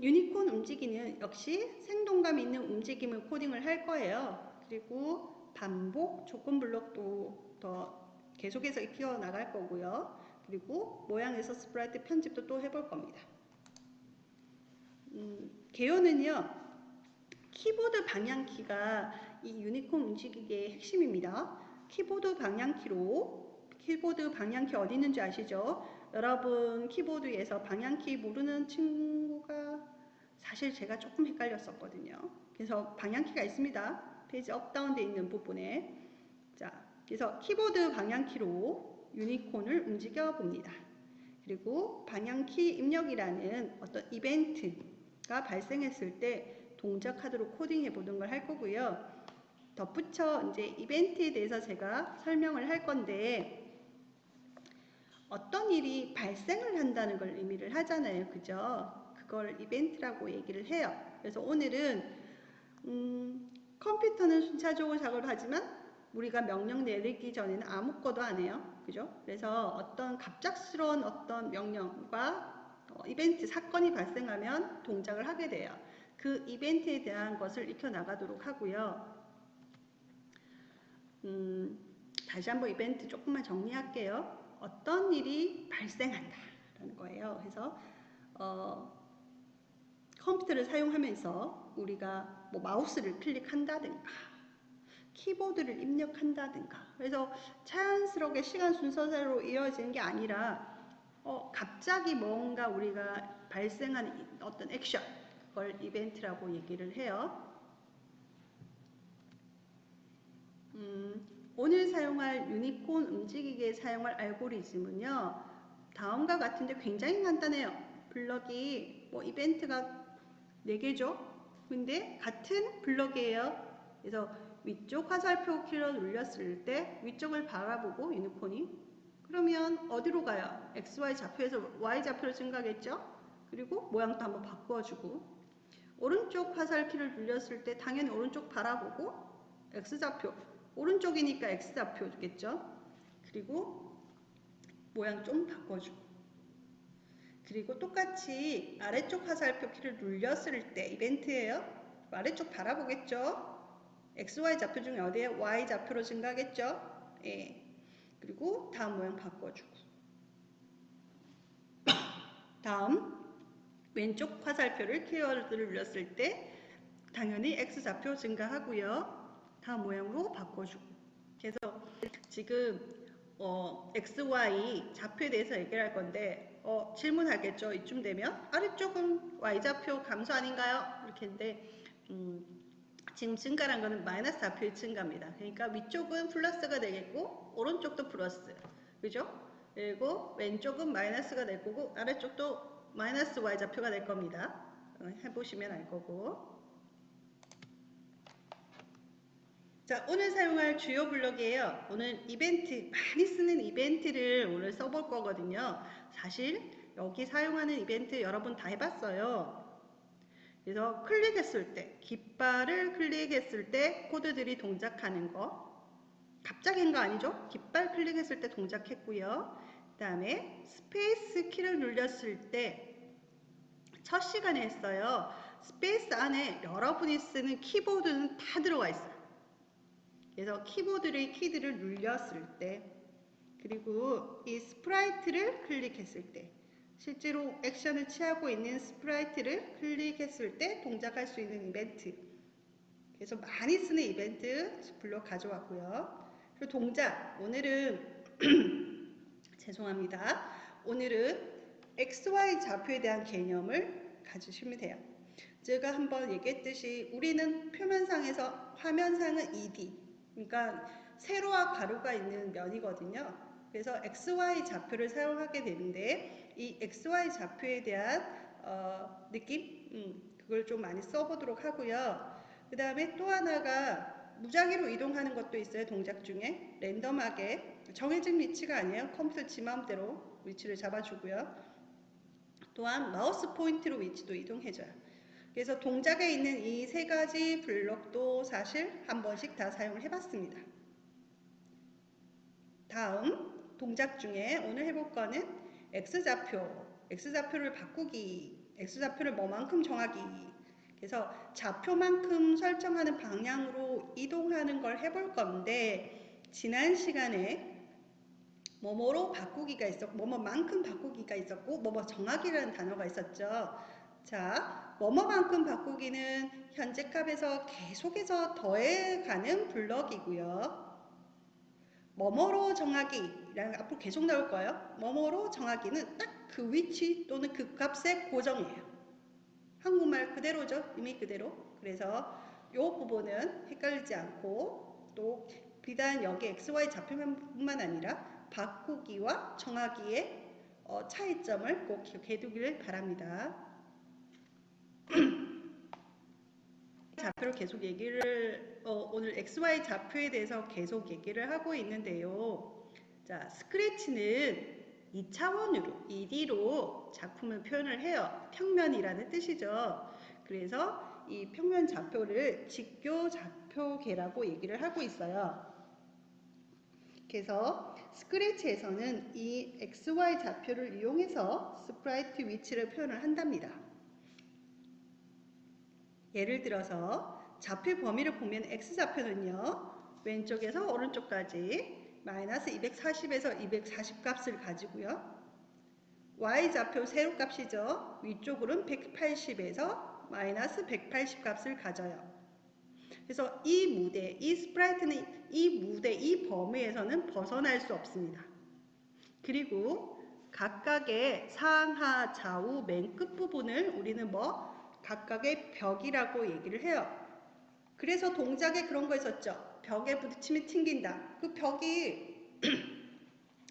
유니콘 움직이는 역시 생동감 있는 움직임을 코딩을 할 거예요. 그리고 반복 조건 블록도 더 계속해서 익혀 나갈 거고요. 그리고 모양에서 스프라이트 편집도 또 해볼 겁니다. 개요는요, 키보드 방향키가 이 유니콘 움직이기의 핵심입니다. 키보드 방향키 어디 있는지 아시죠? 여러분 키보드에서 방향키 모르는 친구가 사실 제가 조금 헷갈렸었거든요. 그래서 방향키가 있습니다. 페이지 업 다운 돼 있는 부분에. 자, 그래서 키보드 방향키로 유니콘을 움직여 봅니다. 그리고 방향키 입력이라는 어떤 이벤트가 발생했을 때 동작 카드로 코딩해 보는 걸 할 거고요. 덧붙여 이제 이벤트에 대해서 제가 설명을 할 건데, 어떤 일이 발생을 한다는 걸 의미를 하잖아요. 그죠? 그걸 이벤트라고 얘기를 해요. 그래서 오늘은 컴퓨터는 순차적으로 작업을 하지만 우리가 명령 내리기 전에는 아무것도 안 해요. 그죠? 그래서 어떤 갑작스러운 어떤 명령과 이벤트 사건이 발생하면 동작을 하게 돼요. 그 이벤트에 대한 것을 익혀 나가도록 하고요. 다시 한번 이벤트 조금만 정리할게요. 어떤 일이 발생한다 라는 거예요. 그래서 컴퓨터를 사용하면서 우리가 뭐 마우스를 클릭한다든가 키보드를 입력한다든가, 그래서 자연스럽게 시간 순서대로 이어지는 게 아니라 갑자기 뭔가 우리가 발생하는 어떤 액션, 그걸 이벤트라고 얘기를 해요. 오늘 사용할 유니콘 움직이기에 사용할 알고리즘은요, 다음과 같은데 굉장히 간단해요. 블럭이 뭐 이벤트가 4개죠. 근데 같은 블럭이에요. 그래서 위쪽 화살표 키를 눌렸을 때 위쪽을 바라보고 유니콘이, 그러면 어디로 가요? XY 좌표에서 Y 좌표로 증가하겠죠? 그리고 모양도 한번 바꿔주고, 오른쪽 화살키를 눌렸을 때 당연히 오른쪽 바라보고 X좌표, 오른쪽이니까 X좌표겠죠? 그리고 모양 좀 바꿔주고, 그리고 똑같이 아래쪽 화살표 키를 눌렸을 때 이벤트예요. 아래쪽 바라보겠죠? XY 좌표 중에 어디에 Y 좌표로 증가하겠죠? 예. 그리고 다음 모양 바꿔주고, 다음 왼쪽 화살표를 키워드를 눌렀을 때 당연히 X좌표 증가하고요. 다음 모양으로 바꿔주고. 그래서 지금 XY 좌표에 대해서 얘기를 할 건데 질문하겠죠. 이쯤 되면 아래쪽은 Y좌표 감소 아닌가요? 이렇게 했는데 지금 증가란 거는 마이너스 좌표의 증가입니다. 그러니까 위쪽은 플러스가 되겠고 오른쪽도 플러스, 그죠? 그리고 왼쪽은 마이너스가 될 거고 아래쪽도 마이너스 Y좌표가 될 겁니다. 해보시면 알 거고. 자, 오늘 사용할 주요 블럭이에요. 오늘 이벤트, 많이 쓰는 이벤트를 오늘 써볼 거거든요. 사실 여기 사용하는 이벤트 여러분 다 해봤어요. 그래서 클릭했을 때, 깃발을 클릭했을 때 코드들이 동작하는 거. 갑자기 한 거 아니죠? 깃발 클릭했을 때 동작했고요. 그 다음에 스페이스 키를 눌렸을 때 첫 시간에 했어요. 스페이스 안에 여러분이 쓰는 키보드는 다 들어가 있어요. 그래서 키보드의 키들을 눌렸을 때, 그리고 이 스프라이트를 클릭했을 때, 실제로 액션을 취하고 있는 스프라이트를 클릭했을 때 동작할 수 있는 이벤트. 그래서 많이 쓰는 이벤트 블록 가져왔고요. 그리고 동작, 오늘은 죄송합니다. 오늘은 XY 좌표에 대한 개념을 가지시면 돼요. 제가 한번 얘기했듯이 우리는 표면상에서 화면상은 2D, 그러니까 세로와 가로가 있는 면이거든요. 그래서 XY 좌표를 사용하게 되는데 이 XY 좌표에 대한 느낌? 그걸 좀 많이 써보도록 하고요. 그 다음에 또 하나가 무작위로 이동하는 것도 있어요. 동작 중에 랜덤하게 정해진 위치가 아니에요. 컴퓨터 지 마음대로 위치를 잡아주고요. 또한 마우스 포인트로 위치도 이동해줘요. 그래서 동작에 있는 이 3가지 블록도 사실 한 번씩 다 사용을 해봤습니다. 다음 동작 중에 오늘 해볼 거는 X좌표를 바꾸기 X좌표를 뭐만큼 정하기. 그래서 좌표만큼 설정하는 방향으로 이동하는 걸 해볼 건데, 지난 시간에 뭐뭐로 바꾸기가 있었고, 뭐뭐만큼 바꾸기가 있었고, 뭐뭐 정하기라는 단어가 있었죠. 자, 뭐뭐만큼 바꾸기는 현재 값에서 계속해서 더해가는 블럭이고요. 뭐뭐로 정하기라는 앞으로 계속 나올 거예요. 뭐뭐로 정하기는 딱 그 위치 또는 그 값의 고정이에요. 한국말 그대로죠. 이미 그대로. 그래서 이 부분은 헷갈리지 않고, 또 비단 여기 XY 좌표뿐만 아니라 바꾸기와 정하기의 차이점을 꼭 기억해 두길 바랍니다. 좌표를 계속 얘기를 오늘 XY 좌표에 대해서 계속 얘기를 하고 있는데요. 자, 스크래치는 2차원으로 2D로 작품을 표현을 해요. 평면이라는 뜻이죠. 그래서 이 평면 좌표를 직교 좌표계라고 얘기를 하고 있어요. 그래서 스크래치에서는 이 XY 좌표를 이용해서 스프라이트 위치를 표현을 한답니다. 예를 들어서 좌표 범위를 보면 X좌표는요, 왼쪽에서 오른쪽까지 마이너스 240에서 240 값을 가지고요. Y좌표 세로값이죠. 위쪽으로는 180에서 마이너스 180 값을 가져요. 그래서 이 무대, 이 스프라이트는 이 무대, 이 범위에서는 벗어날 수 없습니다. 그리고 각각의 상하, 좌우, 맨 끝부분을 우리는 각각의 벽이라고 얘기를 해요. 그래서 동작에 그런 거 있었죠. 벽에 부딪히면 튕긴다. 그 벽이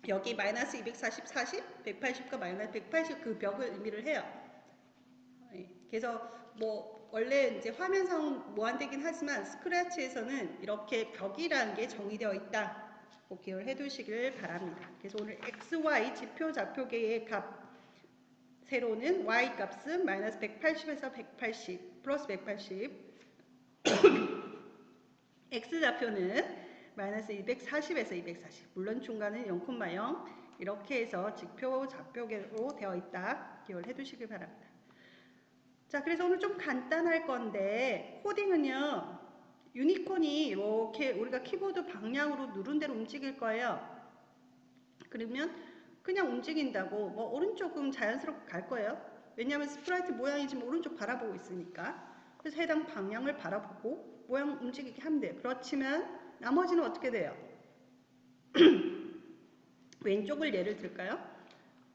여기 마이너스 240, 40, 180과 마이너스 180 그 벽을 의미를 해요. 그래서 원래 이제 화면상 무한되긴 하지만 스크래치에서는 이렇게 벽이라는 게 정의되어 있다. 꼭 기억을 해두시길 바랍니다. 그래서 오늘 XY 지표 좌표계의 값 세로는 Y 값은 마이너스 180에서 180 플러스 180 X좌표는 마이너스 240에서 240 물론 중간은 0,0 이렇게 해서 직표 좌표계로 되어 있다. 기억을 해두시길 바랍니다. 자, 그래서 오늘 좀 간단할 건데 코딩은요. 유니콘이 이렇게 우리가 키보드 방향으로 누른 대로 움직일 거예요. 그러면 그냥 움직인다고 오른쪽은 자연스럽게 갈 거예요. 왜냐하면 스프라이트 모양이 지금 오른쪽 바라보고 있으니까. 그래서 해당 방향을 바라보고 모양 움직이게 하면 돼요. 그렇지만 나머지는 어떻게 돼요? 왼쪽을 예를 들까요?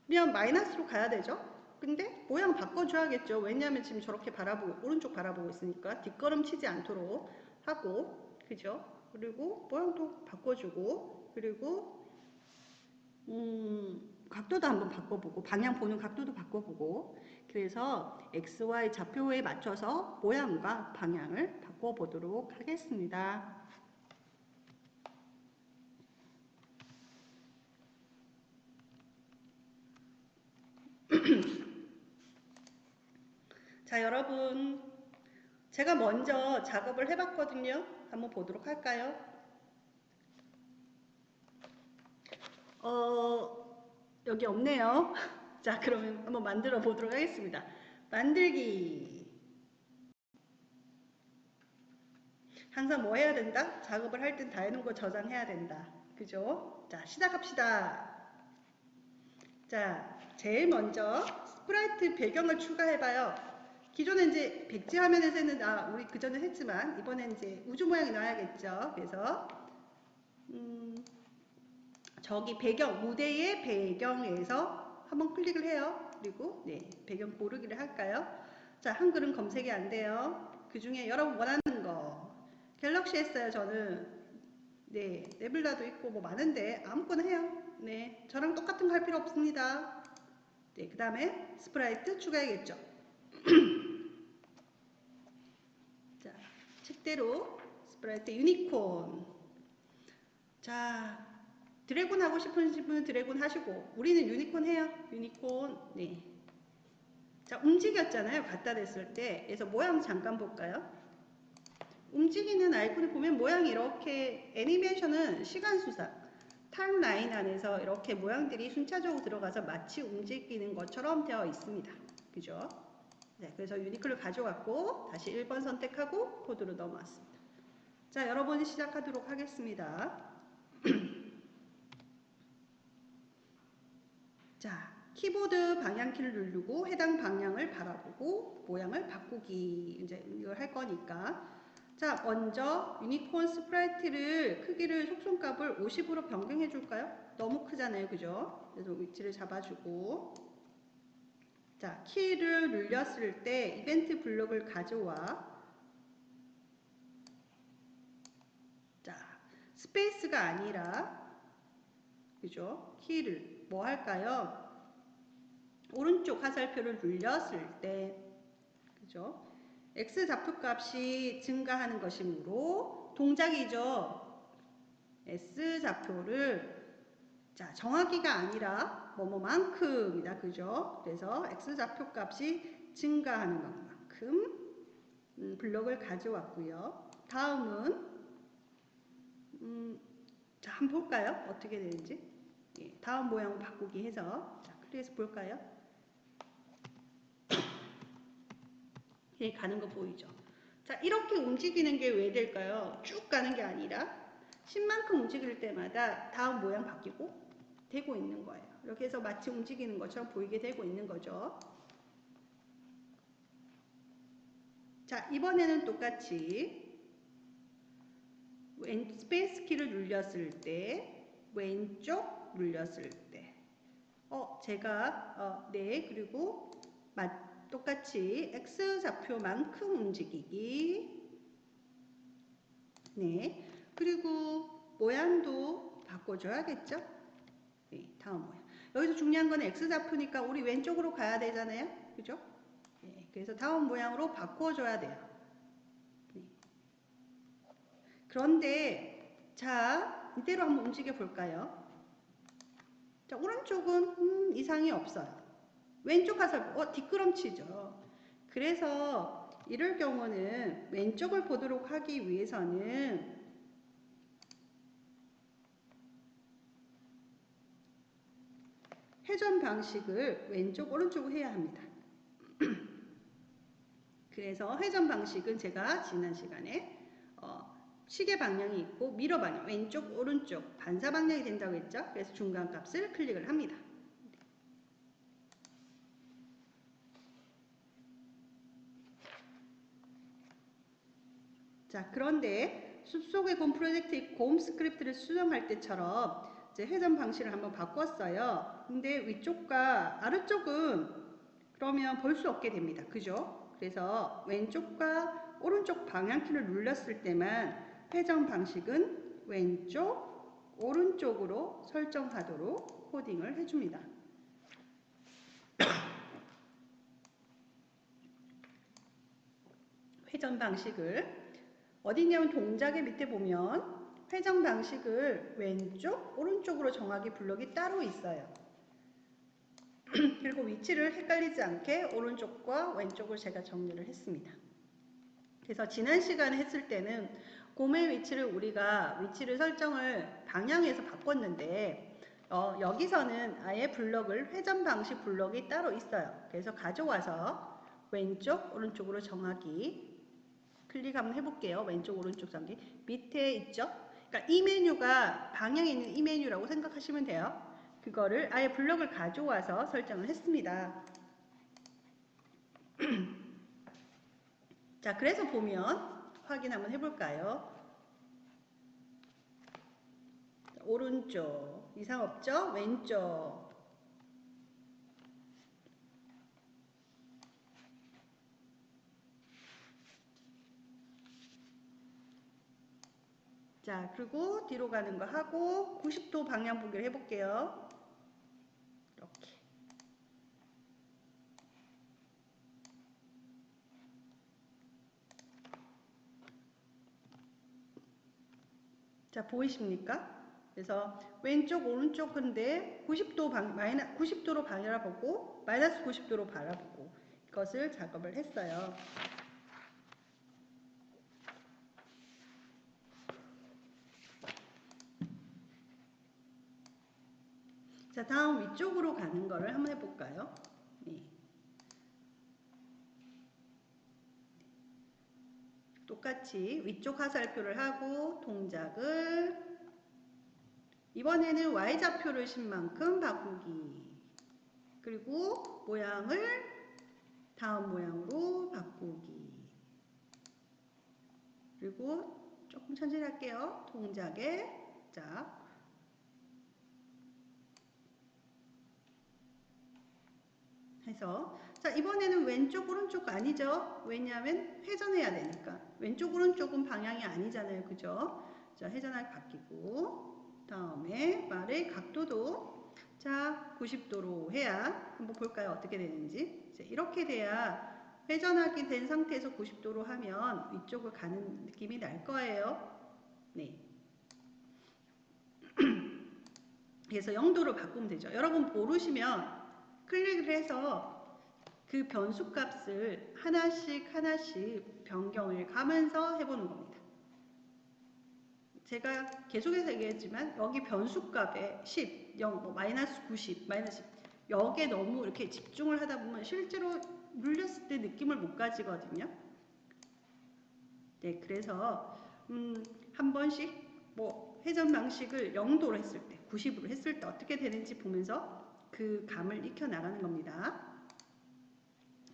그냥 마이너스로 가야 되죠. 근데 모양 바꿔줘야겠죠. 왜냐하면 지금 저렇게 오른쪽 바라보고 있으니까 뒷걸음 치지 않도록 하고, 그죠? 그리고 모양도 바꿔주고, 그리고 각도도 한번 바꿔보고, 방향 보는 각도도 바꿔보고, 그래서 XY 좌표에 맞춰서 모양과 방향을 바꿔보도록 하겠습니다. 자, 여러분, 제가 먼저 작업을 해봤거든요. 한번 보도록 할까요? 여기 없네요. 자, 그러면 한번 만들어 보도록 하겠습니다. 만들기. 항상 뭐 해야 된다? 작업을 할 땐 다 해놓은 거 저장해야 된다. 그죠? 자, 시작합시다. 자, 제일 먼저 스프라이트 배경을 추가해봐요. 기존에 이제 백지 화면에서는 우리 그전에 했지만 이번엔 이제 우주 모양이 나와야겠죠. 그래서 저기 배경, 무대의 배경에서 한번 클릭을 해요. 그리고 배경 고르기를 할까요? 자, 한글은 검색이 안 돼요. 그 중에 여러분 원하는 거 갤럭시 했어요. 저는 네블라도 있고 많은데 아무거나 해요. 네, 저랑 똑같은 거 할 필요 없습니다. 네, 그 다음에 스프라이트 추가해야겠죠. 자, 책대로 스프라이트 유니콘. 자, 드래곤 하고 싶은 분은 드래곤 하시고, 우리는 유니콘 해요. 유니콘. 네. 자, 움직였잖아요. 갖다 댔을 때. 그래서 모양 잠깐 볼까요? 움직이는 아이콘을 보면 모양이 이렇게, 애니메이션은 시간 수상, 타임라인 안에서 이렇게 모양들이 순차적으로 들어가서 마치 움직이는 것처럼 되어 있습니다. 그죠? 네, 그래서 유니클을 가져왔고 다시 1번 선택하고 코드로 넘어왔습니다. 자, 여러분 시작하도록 하겠습니다. 자, 키보드 방향키를 누르고 해당 방향을 바라보고 모양을 바꾸기 이제 이걸 할 거니까 자, 먼저 유니콘 스프라이트를 크기를 속성값을 50으로 변경해 줄까요? 너무 크잖아요, 그죠? 그래서 위치를 잡아주고 자, 키를 눌렸을 때 이벤트 블록을 가져와 자, 스페이스가 아니라 그죠? 키를 뭐 할까요? 오른쪽 화살표를 눌렸을 때 그죠? X 좌표값이 증가하는 것이므로 동작이죠. S 좌표를 자, 정확히가 아니라 뭐뭐만큼이다. 그죠? 그래서 X 좌표값이 증가하는 것만큼 블럭을 가져왔고요. 다음은 자, 한번 볼까요? 어떻게 되는지. 예, 다음 모양을 바꾸기 해서 자, 그래서 볼까요? 예, 가는 거 보이죠? 자, 이렇게 움직이는 게 왜 될까요? 쭉 가는 게 아니라 10만큼 움직일 때마다 다음 모양 바뀌고 되고 있는 거예요. 이렇게 해서 마치 움직이는 것처럼 보이게 되고 있는 거죠. 자, 이번에는 똑같이 스페이스 키를 눌렸을 때 왼쪽 눌렸을 때 제가 네, 그리고 똑같이 X 좌표만큼 움직이기 네, 그리고 모양도 바꿔줘야겠죠? 네, 다음 모양. 여기서 중요한 건 X 좌표니까 우리 왼쪽으로 가야 되잖아요. 그죠? 네, 그래서 다음 모양으로 바꿔줘야 돼요. 네. 그런데 자, 이대로 한번 움직여 볼까요? 자, 오른쪽은 이상이 없어요. 왼쪽 화살표, 뒷걸음치죠. 그래서 이럴 경우는 왼쪽을 보도록 하기 위해서는 회전 방식을 왼쪽 오른쪽으로 해야 합니다. 그래서 회전 방식은 제가 지난 시간에 시계 방향이 있고 미러 방향 왼쪽 오른쪽 반사 방향이 된다고 했죠. 그래서 중간 값을 클릭을 합니다. 자, 그런데 숲속의 곰 프로젝트의 곰 스크립트를 수정할 때처럼 이제 회전 방식을 한번 바꿨어요. 근데 위쪽과 아래쪽은 그러면 볼 수 없게 됩니다. 그죠? 그래서 왼쪽과 오른쪽 방향키를 눌렀을 때만 회전 방식은 왼쪽, 오른쪽으로 설정하도록 코딩을 해줍니다. 회전 방식을 어디냐면 동작의 밑에 보면 회전 방식을 왼쪽, 오른쪽으로 정하기 블럭이 따로 있어요. 그리고 위치를 헷갈리지 않게 오른쪽과 왼쪽을 제가 정리를 했습니다. 그래서 지난 시간에 했을 때는 곰의 위치를 우리가 위치를 설정을 방향에서 바꿨는데 여기서는 아예 블럭을 회전 방식 블럭이 따로 있어요. 그래서 가져와서 왼쪽, 오른쪽으로 정하기 클릭 한번 해볼게요. 왼쪽, 오른쪽 정기 밑에 있죠? 그러니까 이 메뉴가 방향에 있는 이 메뉴라고 생각하시면 돼요. 그거를 아예 블럭을 가져와서 설정을 했습니다. 자, 그래서 보면 확인 한번 해볼까요? 오른쪽 이상 없죠? 왼쪽 자, 그리고 뒤로 가는 거 하고 90도 방향 보기를 해볼게요. 이렇게 자, 보이십니까? 그래서 왼쪽 오른쪽 근데 90도 90도로 바라보고 마이너스 90도로 바라보고 이것을 작업을 했어요. 자, 다음 위쪽으로 가는 거를 한번 해볼까요? 네. 똑같이 위쪽 화살표를 하고 동작을 이번에는 Y좌표를 신 만큼 바꾸기. 그리고 모양을 다음 모양으로 바꾸기. 그리고 조금 천천히 할게요. 동작에 자 해서 자 이번에는 왼쪽 오른쪽 아니죠? 왜냐하면 회전해야 되니까 왼쪽 오른쪽은 방향이 아니잖아요. 그죠? 자 회전할 바뀌고 다음에 말의 각도도 자 90도로 해야 한번 볼까요? 어떻게 되는지. 자, 이렇게 돼야 회전하게 된 상태에서 90도로 하면 위쪽을 가는 느낌이 날 거예요. 네. 그래서 0도로 바꾸면 되죠. 여러분 모르시면 클릭을 해서 그 변수값을 하나씩 하나씩 변경을 가면서 해보는 겁니다. 제가 계속해서 얘기했지만 여기 변수값에 10, 0, 뭐 마이너스 90, 마이너스 10 여기에 너무 이렇게 집중을 하다 보면 실제로 눌렸을 때 느낌을 못 가지거든요. 네, 그래서 한 번씩 뭐 회전 방식을 0도로 했을 때, 90으로 했을 때 어떻게 되는지 보면서 그 감을 익혀 나가는 겁니다.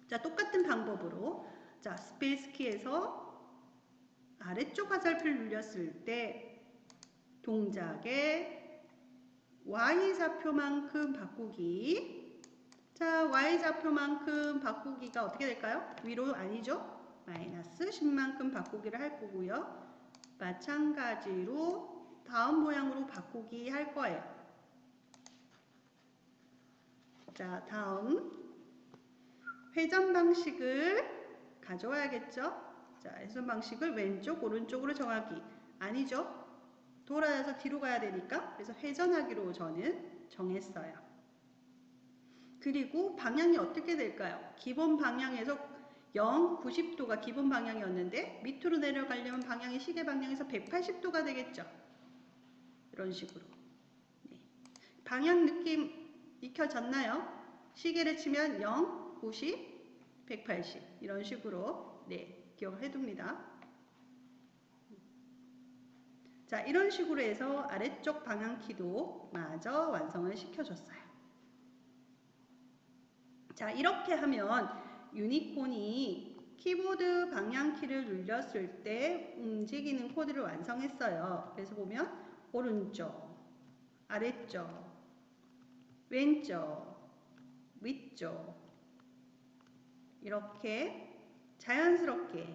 자, 똑같은 방법으로 자, 스페이스 키에서 아래쪽 화살표를 눌렸을 때 동작에 Y좌표만큼 바꾸기. 자, Y좌표만큼 바꾸기가 어떻게 될까요? 위로 아니죠? 마이너스 10만큼 바꾸기를 할 거고요. 마찬가지로 다음 모양으로 바꾸기 할 거예요. 자, 다음 회전 방식을 가져와야겠죠? 자, 회전 방식을 왼쪽, 오른쪽으로 정하기. 아니죠? 돌아서 뒤로 가야 되니까 그래서 회전하기로 저는 정했어요. 그리고 방향이 어떻게 될까요? 기본 방향에서 0, 90도가 기본 방향이었는데 밑으로 내려가려면 방향이 시계 방향에서 180도가 되겠죠. 이런 식으로. 네. 방향 느낌 익혀졌나요? 시계를 치면 0, 90, 180 이런 식으로 네, 기억을 해둡니다. 자, 이런 식으로 해서 아래쪽 방향키도 마저 완성을 시켜줬어요. 자, 이렇게 하면 유니콘이 키보드 방향키를 눌렸을 때 움직이는 코드를 완성했어요. 그래서 보면 오른쪽, 아래쪽, 왼쪽, 위쪽 이렇게 자연스럽게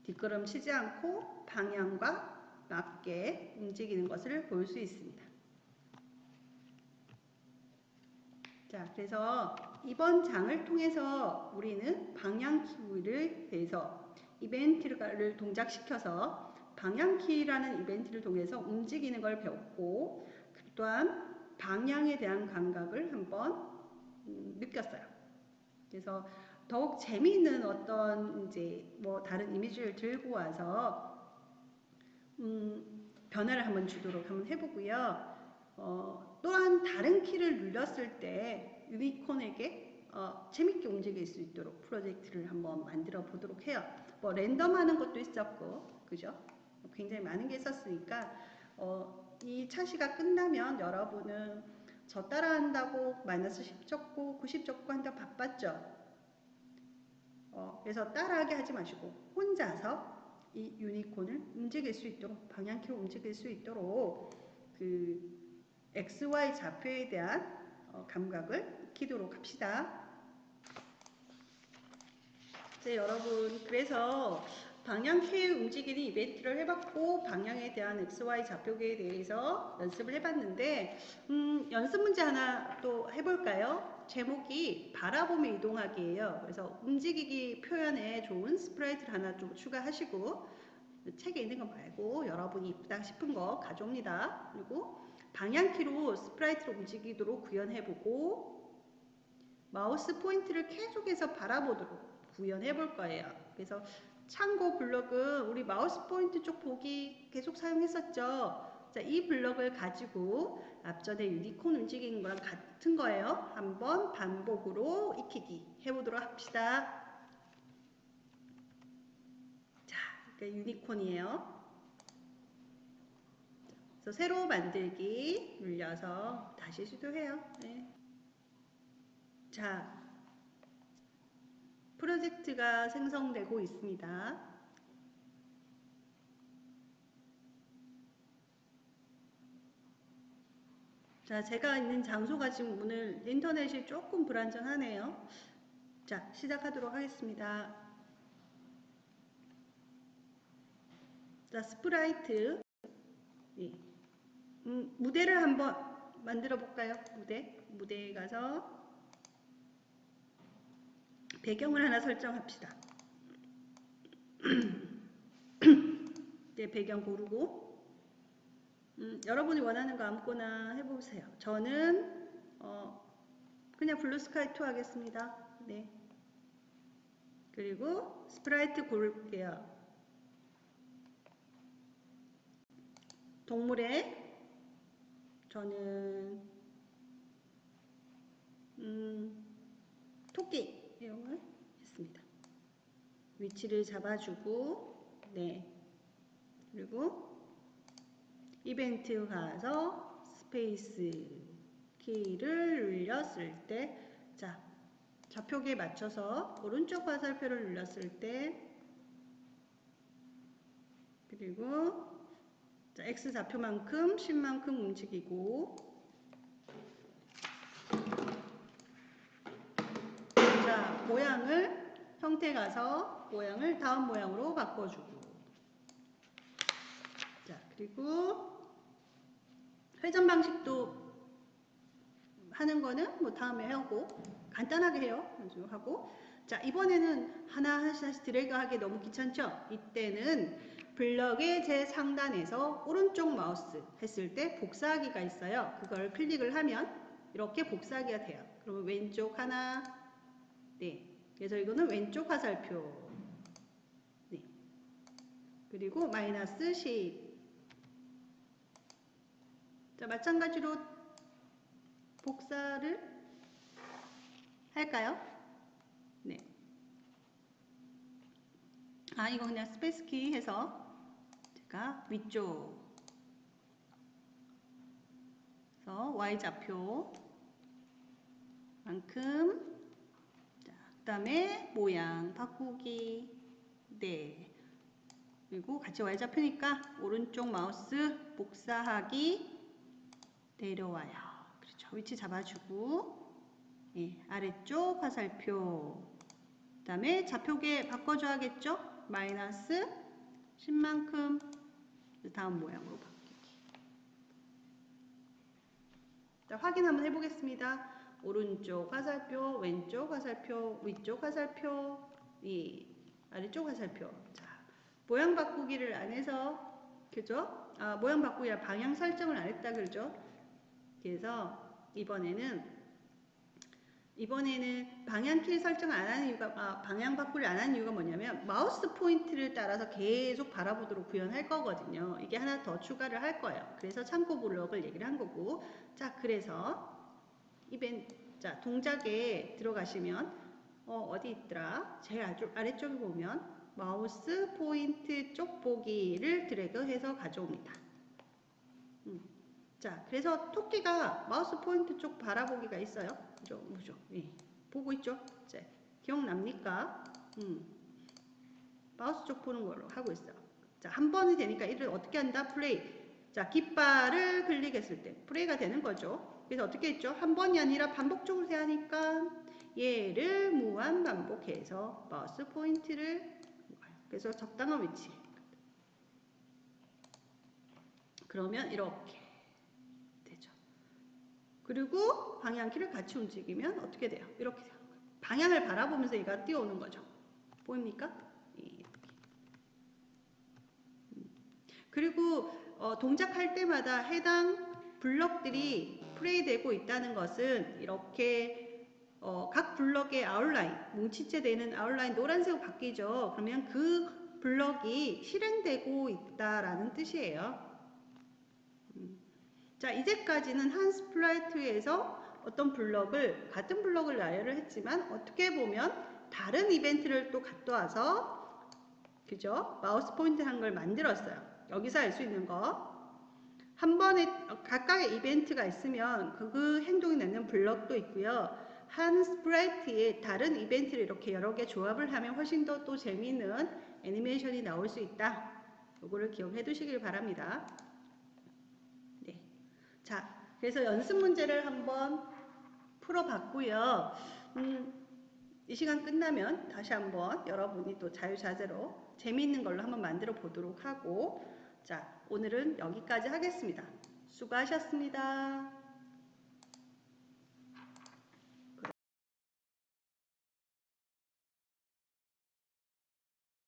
뒷걸음치지 않고 방향과 맞게 움직이는 것을 볼 수 있습니다. 자, 그래서 이번 장을 통해서 우리는 방향키를 대해서 이벤트를 동작시켜서 방향키라는 이벤트를 통해서 움직이는 걸 배웠고 또한 방향에 대한 감각을 한번 느꼈어요. 그래서 더욱 재미있는 어떤 이제 뭐 다른 이미지를 들고 와서 변화를 한번 주도록 한번 해보고요. 또한 다른 키를 눌렀을 때 유니콘에게 재밌게 움직일 수 있도록 프로젝트를 한번 만들어 보도록 해요. 뭐 랜덤하는 것도 있었고, 그죠? 굉장히 많은 게 있었으니까 이 차시가 끝나면 여러분은 저 따라한다고 마이너스 10 적고 90 적고 한다 바빴죠? 그래서 따라하게 하지 마시고 혼자서 이 유니콘을 움직일 수 있도록 방향키로 움직일 수 있도록 그 XY 좌표에 대한 감각을 익히도록 합시다. 네, 여러분 그래서 방향키 움직이는 이벤트를 해봤고 방향에 대한 XY 좌표계에 대해서 연습을 해봤는데 연습 문제 하나 또 해볼까요? 제목이 바라보며 이동하기예요. 그래서 움직이기 표현에 좋은 스프레이트를 하나 좀 추가하시고 책에 있는 거 말고 여러분이 이쁘다 싶은 거 가져옵니다. 그리고 방향키로 스프라이트로 움직이도록 구현해보고 마우스 포인트를 계속해서 바라보도록 구현해 볼 거예요. 그래서 참고 블럭은 우리 마우스 포인트 쪽 보기 계속 사용했었죠. 자, 이 블럭을 가지고 앞전에 유니콘 움직이는 거랑 같은 거예요. 한번 반복으로 익히기 해보도록 합시다. 자, 그러니까 유니콘이에요. 그래서 새로 만들기 눌려서 다시 시도해요. 네. 자, 프로젝트가 생성되고 있습니다. 자, 제가 있는 장소가 지금 오늘 인터넷이 조금 불안정하네요. 자, 시작하도록 하겠습니다. 자, 스프라이트. 예. 무대를 한번 만들어 볼까요? 무대에 가서 배경을 하나 설정합시다. 네, 배경 고르고 여러분이 원하는 거 아무거나 해보세요. 저는 그냥 블루스카이 2 하겠습니다. 네. 그리고 스프라이트 고를게요. 동물에 저는 토끼 이용을 했습니다. 위치를 잡아주고 네. 그리고 이벤트 가서 스페이스 키를 눌렸을 때 자, 좌표기에 맞춰서 오른쪽 화살표를 눌렀을 때 그리고 자, X 좌표만큼 10만큼 움직이고 자, 모양을 형태 가서 모양을 다음 모양으로 바꿔주고 자, 그리고 회전 방식도 하는 거는 뭐 다음에 하고 간단하게 해요. 하고 자, 이번에는 하나씩 드래그 하기 너무 귀찮죠? 이때는 블럭의 제상단에서 오른쪽 마우스 했을 때 복사하기가 있어요. 그걸 클릭을 하면 이렇게 복사하기가 돼요. 그러면 왼쪽 하나 네. 그래서 이거는 왼쪽 화살표 네. 그리고 마이너스 10 자, 마찬가지로 복사를 할까요? 네. 이거 그냥 스페이스 키 해서 제가 위쪽 그래서 Y좌표 만큼 자, 그 다음에 모양 바꾸기 네. 그리고 같이 Y좌표니까 오른쪽 마우스 복사하기 내려와요. 그렇죠. 위치 잡아주고 예, 아래쪽 화살표 그 다음에 좌표계 바꿔줘야겠죠? 마이너스 10만큼 다음 모양으로 바뀌기 자, 확인 한번 해보겠습니다. 오른쪽 화살표, 왼쪽 화살표, 위쪽 화살표, 아래쪽 화살표 자, 모양 바꾸기를 안 해서 그죠? 모양 바꾸기라 방향 설정을 안 했다 그러죠? 그래서 이번에는 방향키 설정 안 하는 이유가 방향 바꾸기를 안 하는 이유가 뭐냐면 마우스 포인트를 따라서 계속 바라보도록 구현할 거거든요. 이게 하나 더 추가를 할 거예요. 그래서 참고 블럭을 얘기를 한 거고 자, 그래서 자, 동작에 들어가시면 어디 있더라? 제일 아래쪽에 보면 마우스 포인트 쪽 보기를 드래그해서 가져옵니다. 자, 그래서 토끼가 마우스 포인트 쪽 바라보기가 있어요. 그죠? 예. 보고 있죠? 자, 기억납니까? 마우스 쪽 보는 걸로 하고 있어요. 자, 한 번이 되니까 이를 어떻게 한다? 플레이. 자, 깃발을 클릭했을 때 플레이가 되는 거죠. 그래서 어떻게 했죠? 한 번이 아니라 반복적으로 해야 하니까 얘를 무한 반복해서 마우스 포인트를 그래서 적당한 위치. 그러면 이렇게 그리고 방향키를 같이 움직이면 어떻게 돼요? 이렇게 돼요. 방향을 바라보면서 얘가 뛰어오는 거죠. 보입니까? 이렇게. 그리고 동작할 때마다 해당 블럭들이 플레이되고 있다는 것은 이렇게 각 블럭의 아웃라인, 뭉치째 되는 아웃라인 노란색으로 바뀌죠. 그러면 그 블럭이 실행되고 있다라는 뜻이에요. 자, 이제까지는 한 스프라이트에서 어떤 블럭을 같은 블럭을 나열을 했지만 어떻게 보면 다른 이벤트를 또 갖다 와서 그죠? 마우스 포인터 한 걸 만들었어요. 여기서 알 수 있는 거. 한 번에 각각의 이벤트가 있으면 그 행동이 내는 블럭도 있고요. 한 스프라이트에 다른 이벤트를 이렇게 여러 개 조합을 하면 훨씬 더 또 재미있는 애니메이션이 나올 수 있다. 요거를 기억해 두시길 바랍니다. 네. 자, 그래서 연습 문제를 한번 풀어봤고요. 이 시간 끝나면 다시 한번 여러분이 또 자유자재로 재미있는 걸로 한번 만들어 보도록 하고, 자, 오늘은 여기까지 하겠습니다. 수고하셨습니다.